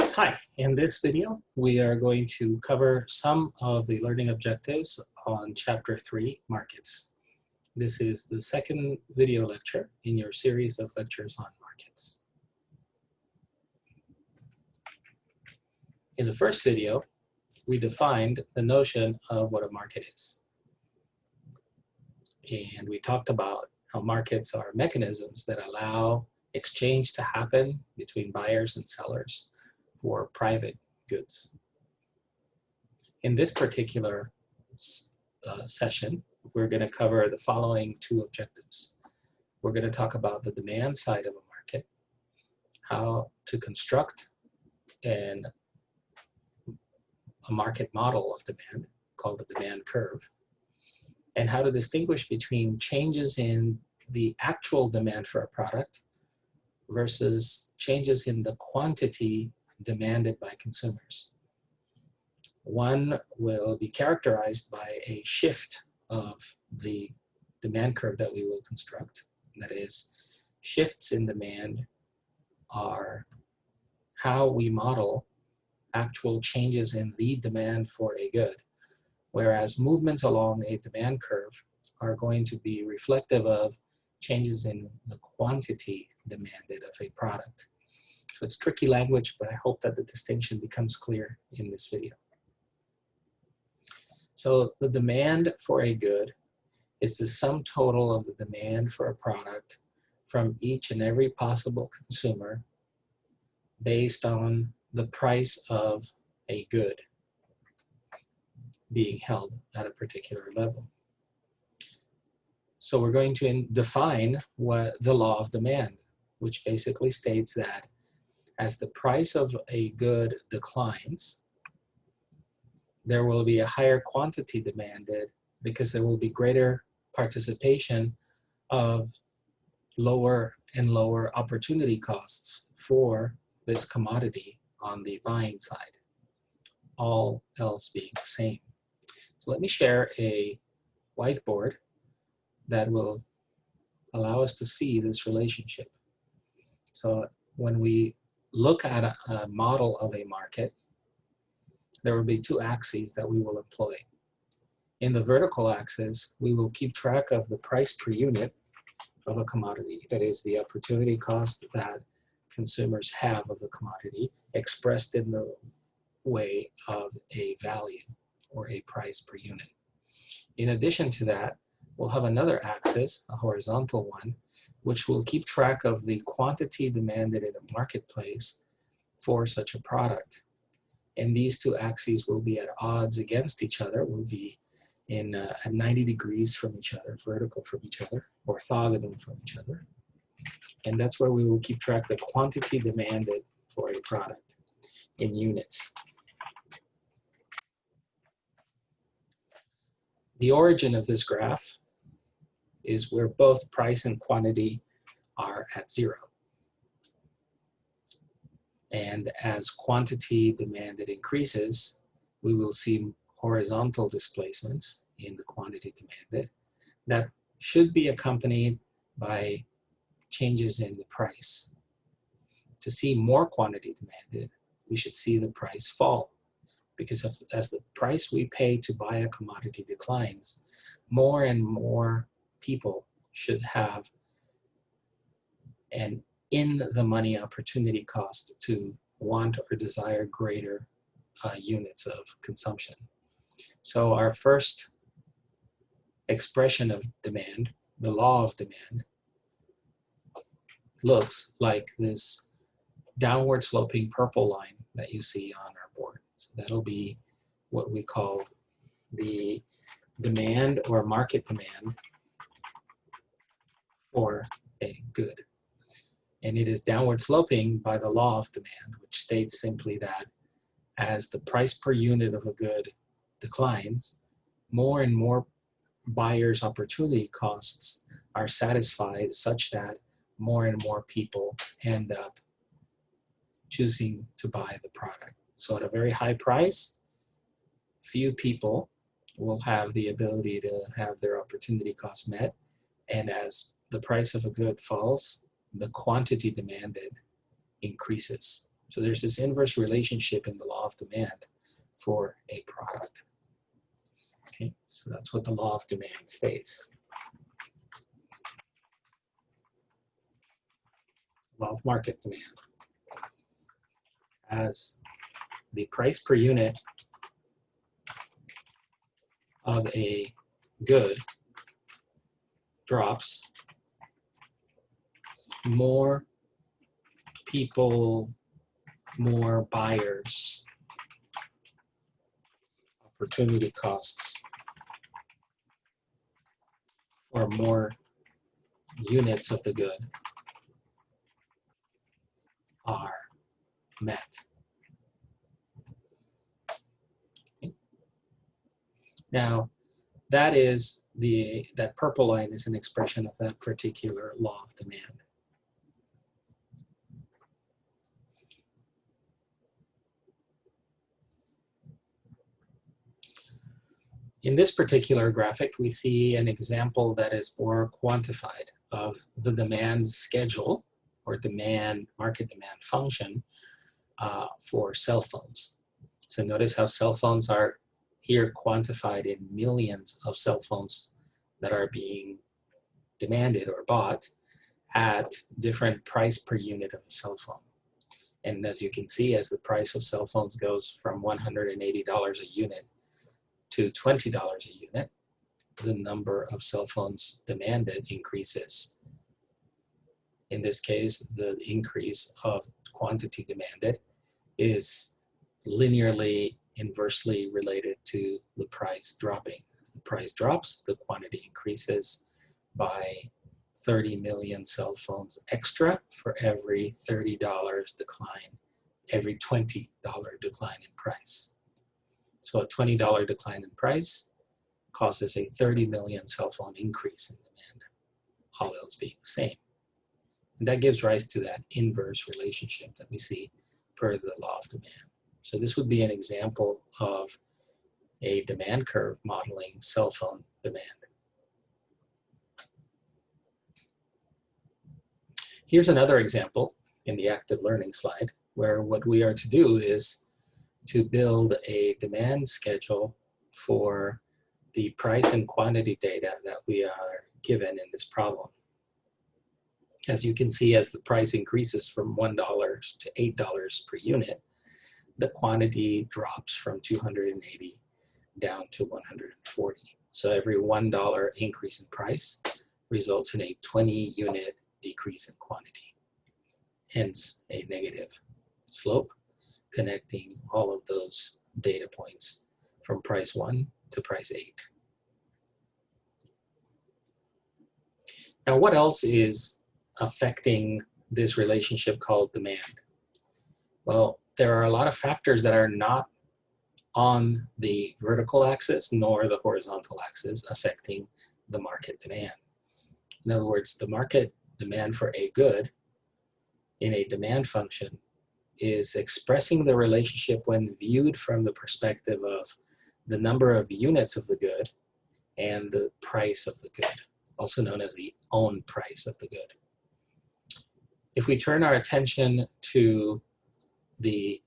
Hi, in this video, we are going to cover some of the learning objectives on Chapter 3, Markets. This is the second video lecture in your series of lectures on markets. In the first video, we defined the notion of what a market is. And we talked about how markets are mechanisms that allow exchange to happen between buyers and sellers for private goods. In this particular session, we're going to cover the following two objectives. We're going to talk about the demand side of a market, how to construct a market model of demand called the demand curve, and how to distinguish between changes in the actual demand for a product versus changes in the quantity demanded by consumers. One will be characterized by a shift of the demand curve that we will construct. That is, shifts in demand are how we model actual changes in the demand for a good, whereas movements along a demand curve are going to be reflective of changes in the quantity demanded of a product. So it's tricky language, but I hope that the distinction becomes clear in this video. So the demand for a good is the sum total of the demand for a product from each and every possible consumer based on the price of a good being held at a particular level. So we're going to define what the law of demand, which basically states that as the price of a good declines, there will be a higher quantity demanded because there will be greater participation of lower and lower opportunity costs for this commodity on the buying side, all else being the same. So let me share a whiteboard that will allow us to see this relationship. So when we look at a model of a market, there will be two axes that we will employ. In the vertical axis, we will keep track of the price per unit of a commodity, that is the opportunity cost that consumers have of the commodity expressed in the way of a value or a price per unit. In addition to that, we'll have another axis, a horizontal one, which will keep track of the quantity demanded in a marketplace for such a product. And these two axes will be at odds against each other, will be at 90 degrees from each other, vertical from each other, orthogonal from each other. And that's where we will keep track of the quantity demanded for a product in units. The origin of this graph is where both price and quantity are at 0. And as quantity demanded increases, we will see horizontal displacements in the quantity demanded that should be accompanied by changes in the price. To see more quantity demanded, we should see the price fall, because as the price we pay to buy a commodity declines, more and more people should have an in-the-money opportunity cost to want or desire greater units of consumption. So our first expression of demand, the law of demand, looks like this downward sloping purple line that you see on our board. So that'll be what we call the demand or market demand for a good. And it is downward sloping by the law of demand, which states simply that as the price per unit of a good declines, more and more buyers' opportunity costs are satisfied such that more and more people end up choosing to buy the product. So at a very high price, few people will have the ability to have their opportunity cost met. And as the price of a good falls, the quantity demanded increases. So there's this inverse relationship in the law of demand for a product. Okay, so that's what the law of demand states. Law of market demand. As the price per unit of a good drops, more people, more buyers, opportunity costs, or more units of the good are met. Okay. Now, that purple line is an expression of that particular law of demand. In this particular graphic, we see an example that is more quantified of the demand schedule or market demand function for cell phones. So notice how cell phones are here quantified in millions of cell phones that are being demanded or bought at different price per unit of a cell phone. And as you can see, as the price of cell phones goes from $180 a unit to $20 a unit, the number of cell phones demanded increases. In this case, the increase of quantity demanded is linearly inversely related to the price dropping. As the price drops, the quantity increases by 30 million cell phones extra for every $30 decline, every $20 decline in price. So a $20 decline in price causes a 30 million cell phone increase in demand, all else being the same. And that gives rise to that inverse relationship that we see per the law of demand. So this would be an example of a demand curve modeling cell phone demand. Here's another example in the active learning slide, where what we are to do is to build a demand schedule for the price and quantity data that we are given in this problem. As you can see, as the price increases from $1 to $8 per unit, the quantity drops from 280 down to 140. So every $1 increase in price results in a 20 unit decrease in quantity, hence a negative slope connecting all of those data points from price 1 to price 8. Now, what else is affecting this relationship called demand? Well, there are a lot of factors that are not on the vertical axis nor the horizontal axis affecting the market demand. In other words, the market demand for a good in a demand function is expressing the relationship when viewed from the perspective of the number of units of the good and the price of the good, also known as the own price of the good. If we turn our attention to the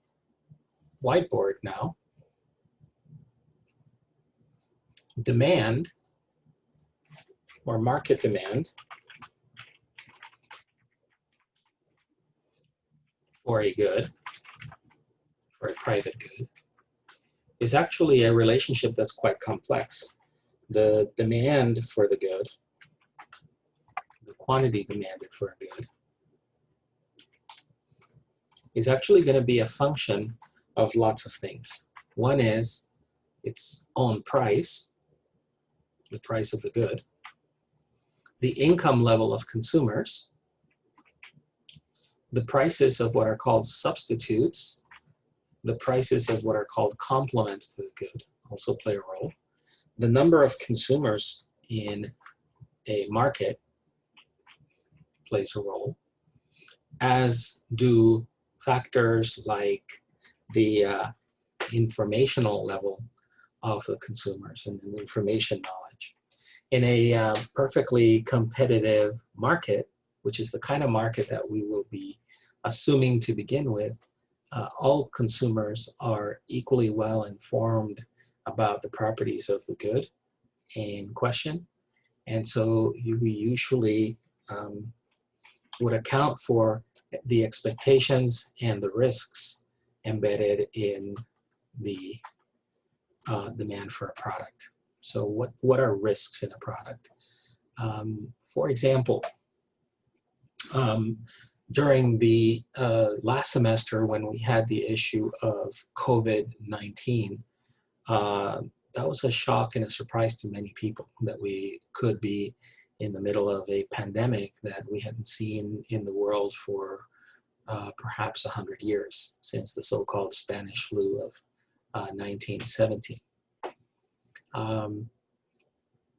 whiteboard now, demand or market demand for a good, for a private good, is actually a relationship that's quite complex. The demand for the good, the quantity demanded for a good, is actually going to be a function of lots of things. One is its own price, the price of the good, the income level of consumers, the prices of what are called substitutes, the prices of what are called complements to the good also play a role. The number of consumers in a market plays a role, as do factors like the informational level of the consumers and the information knowledge. In a perfectly competitive market, which is the kind of market that we will be assuming to begin with, all consumers are equally well informed about the properties of the good in question. And so we usually would account for the expectations and the risks embedded in the demand for a product. So what are risks in a product? For example, during the last semester when we had the issue of COVID-19, that was a shock and a surprise to many people that we could be in the middle of a pandemic that we hadn't seen in the world for perhaps 100 years, since the so-called Spanish flu of 1917.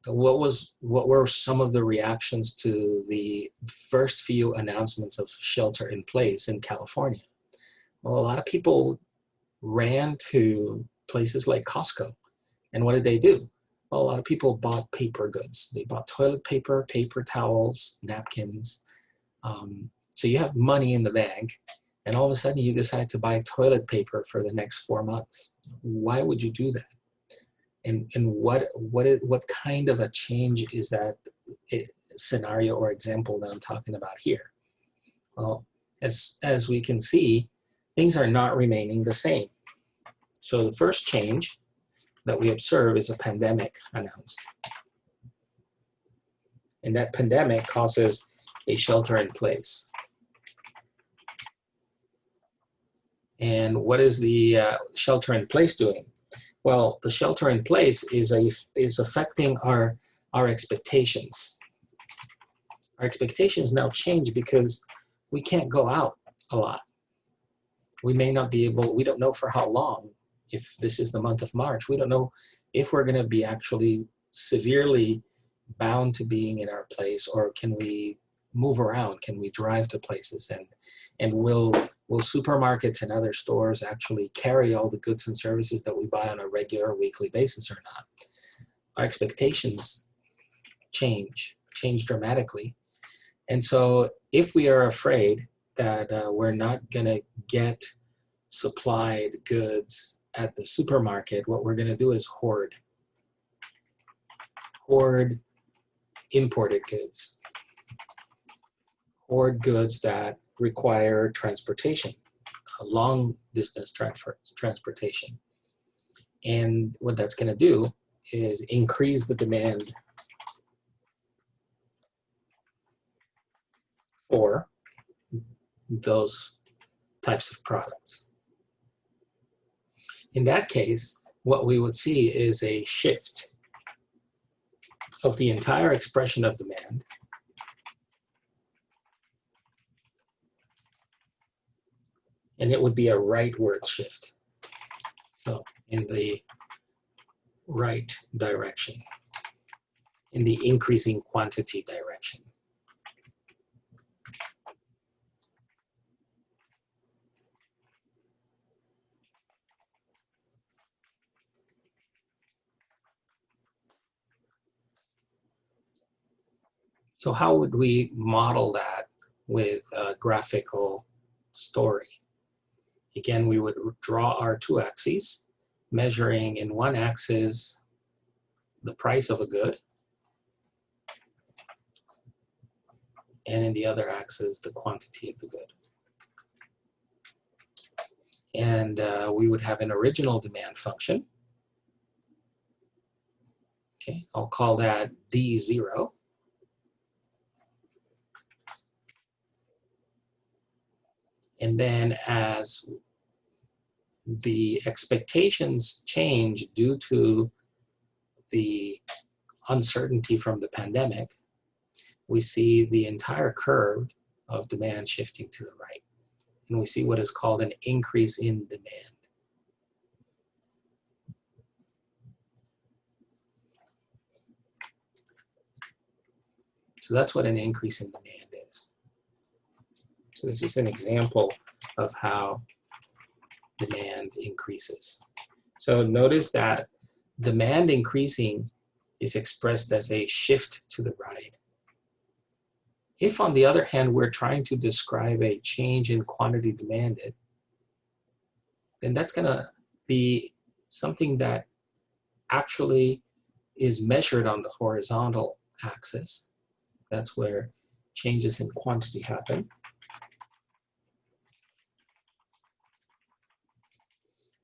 What were some of the reactions to the first few announcements of shelter in place in California? Well, a lot of people ran to places like Costco. And what did they do? Well, a lot of people bought paper goods. They bought toilet paper, paper towels, napkins. So you have money in the bank, and all of a sudden you decide to buy toilet paper for the next 4 months. Why would you do that? And what kind of a change is that scenario or example that I'm talking about here? Well, as we can see, things are not remaining the same. So the first change that we observe is a pandemic announced. And that pandemic causes a shelter in place. And what is the shelter in place doing? Well, the shelter in place is affecting our expectations. Our expectations now change because we can't go out a lot. We may not be able, we don't know for how long. If this is the month of March, we don't know if we're going to be actually severely bound to being in our place, or can we move around? Can we drive to places? And will supermarkets and other stores actually carry all the goods and services that we buy on a regular weekly basis or not? Our expectations change dramatically. And so if we are afraid that we're not going to get supplied goods at the supermarket, what we're going to do is hoard imported goods, hoard goods that require transportation, a long distance transportation. And what that's going to do is increase the demand for those types of products. In that case, what we would see is a shift of the entire expression of demand and it would be a rightward shift. So in the right direction, in the increasing quantity direction. So how would we model that with a graphical story? Again, we would draw our two axes, measuring in one axis the price of a good, and in the other axis the quantity of the good. And we would have an original demand function. Okay, I'll call that D0. And then as the expectations change due to the uncertainty from the pandemic, we see the entire curve of demand shifting to the right. And we see what is called an increase in demand. So that's what an increase in demand is. So this is an example of how demand increases. So notice that demand increasing is expressed as a shift to the right. If, on the other hand, we're trying to describe a change in quantity demanded, then that's going to be something that actually is measured on the horizontal axis. That's where changes in quantity happen.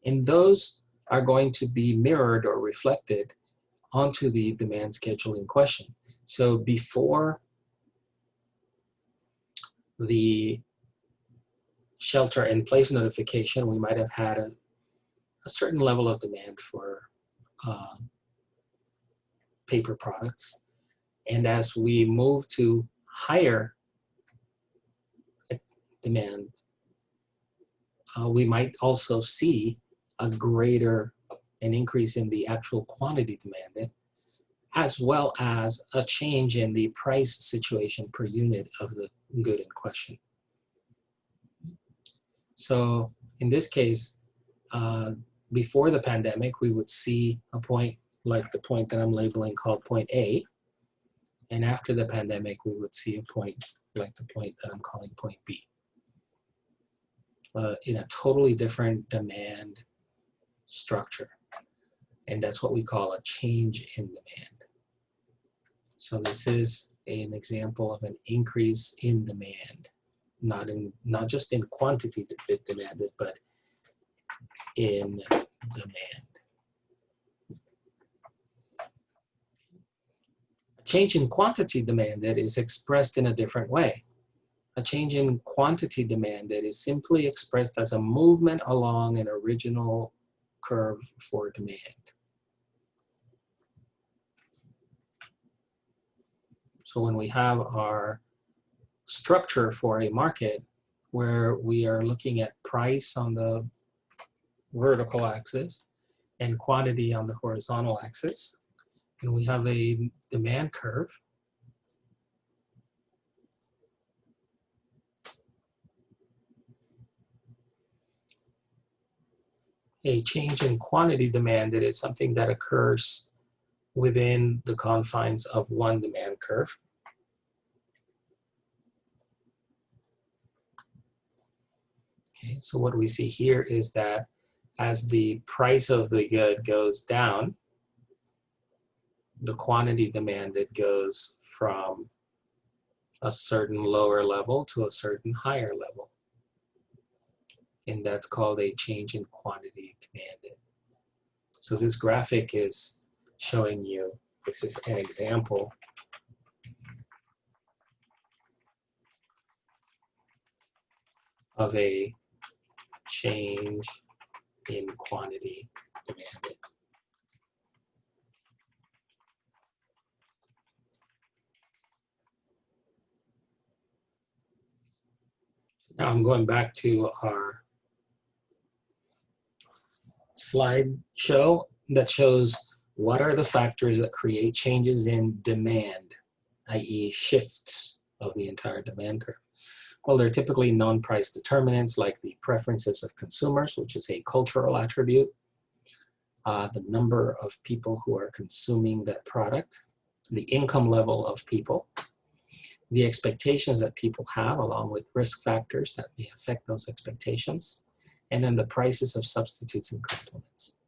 And those are going to be mirrored or reflected onto the demand schedule in question. So before the shelter-in-place notification, we might have had a certain level of demand for paper products. And as we move to higher demand, we might also see an increase in the actual quantity demanded, as well as a change in the price situation per unit of the good in question. So in this case, before the pandemic, we would see a point like the point that I'm labeling called point A. And after the pandemic, we would see a point like the point that I'm calling point B. In a totally different demand structure. And that's what we call a change in demand. So this is an example of an increase in demand, not just in quantity demanded, but in demand. A change in quantity demanded is expressed in a different way. A change in quantity demanded is simply expressed as a movement along an original curve for demand. So when we have our structure for a market where we are looking at price on the vertical axis and quantity on the horizontal axis, and we have a demand curve, a change in quantity demanded is something that occurs within the confines of one demand curve. Okay, so what we see here is that as the price of the good goes down, the quantity demanded goes from a certain lower level to a certain higher level. And that's called a change in quantity demanded. So this graphic is showing you, this is an example of a change in quantity demanded. Now I'm going back to our slideshow that shows what are the factors that create changes in demand, i.e. shifts of the entire demand curve. Well, they're typically non-price determinants like the preferences of consumers, which is a cultural attribute, the number of people who are consuming that product, the income level of people, the expectations that people have along with risk factors that may affect those expectations, and then the prices of substitutes and complements.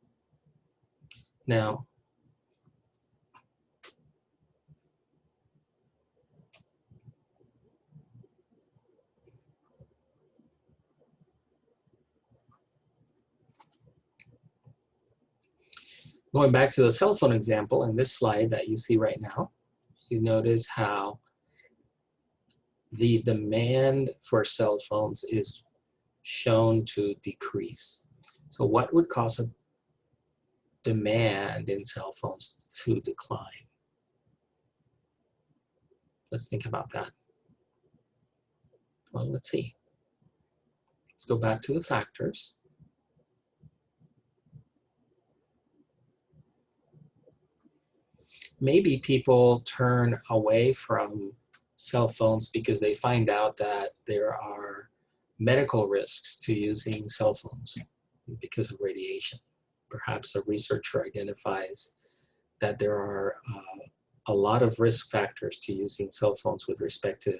Now, going back to the cell phone example in this slide that you see right now, you notice how the demand for cell phones is shown to decrease. So what would cause a demand in cell phones to decline? Let's think about that. Well, let's see. Let's go back to the factors. Maybe people turn away from cell phones because they find out that there are medical risks to using cell phones because of radiation. Perhaps a researcher identifies that there are a lot of risk factors to using cell phones with respect to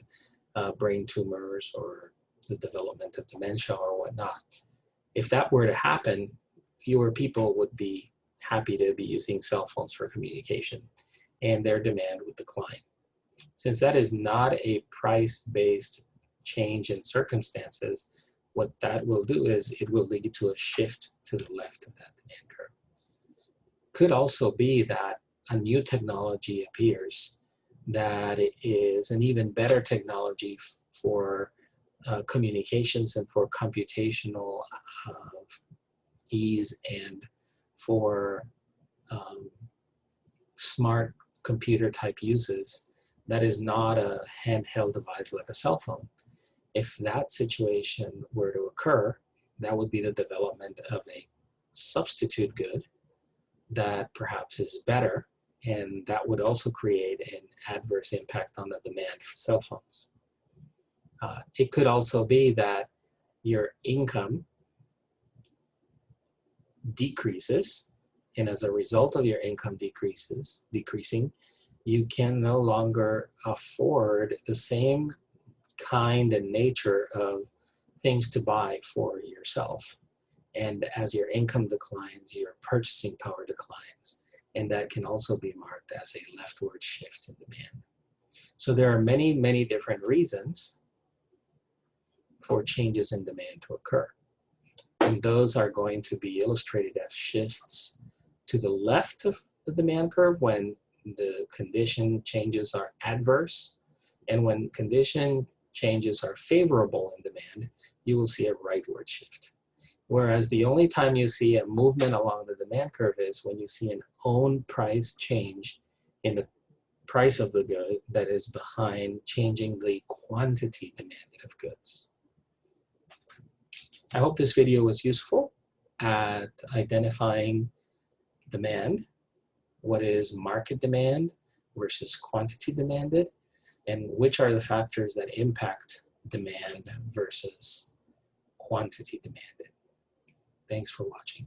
brain tumors or the development of dementia or whatnot. If that were to happen, fewer people would be happy to be using cell phones for communication, and their demand would decline. Since that is not a price-based change in circumstances, what that will do is it will lead to a shift to the left of that demand curve. Could also be that a new technology appears that is an even better technology for communications and for computational ease and for smart computer type uses that is not a handheld device like a cell phone. If that situation were to occur, that would be the development of a substitute good that perhaps is better, and that would also create an adverse impact on the demand for cell phones. It could also be that your income decreases, and as a result of your income decreasing, you can no longer afford the same kind and nature of things to buy for yourself. And as your income declines, your purchasing power declines, and that can also be marked as a leftward shift in demand. So there are many, many different reasons for changes in demand to occur. And those are going to be illustrated as shifts to the left of the demand curve when the condition changes are adverse, and when condition changes are favorable in demand, you will see a rightward shift. Whereas the only time you see a movement along the demand curve is when you see an own price change in the price of the good that is behind changing the quantity demanded of goods. I hope this video was useful at identifying demand, what is market demand versus quantity demanded, and which are the factors that impact demand versus quantity demanded. Thanks for watching.